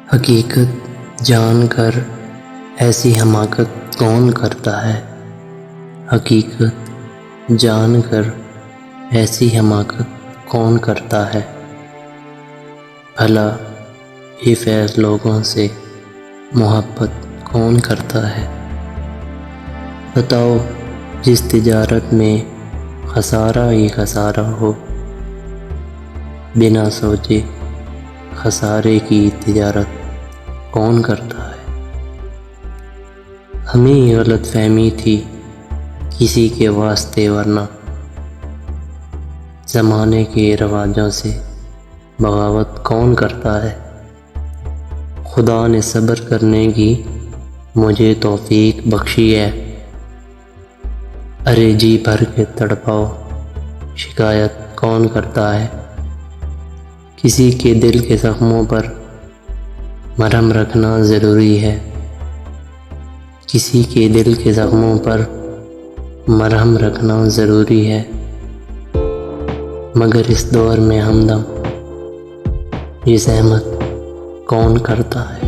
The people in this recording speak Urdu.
حقیقت جان کر ایسی حماقت کون کرتا ہے؟ حقیقت جان کر ایسی حماقت کون کرتا ہے؟ بھلا بے فیض لوگوں سے محبت کون کرتا ہے؟ بتاؤ جس تجارت میں خسارہ ہی خسارہ ہو، بنا سوچے خسارے کی تجارت کون کرتا ہے؟ ہمیں غلط فہمی تھی کسی کے واسطے، ورنہ زمانے کے رواجوں سے بغاوت کون کرتا ہے؟ خدا نے صبر کرنے کی مجھے توفیق بخشی ہے، ارے جی بھر کے تڑپاؤ شکایت کون کرتا ہے؟ کسی کے دل کے زخموں پر مرہم رکھنا ضروری ہے، کسی کے دل کے زخموں پر مرہم رکھنا ضروری ہے، مگر اس دور میں ہمدم یہ زحمت کون کرتا ہے؟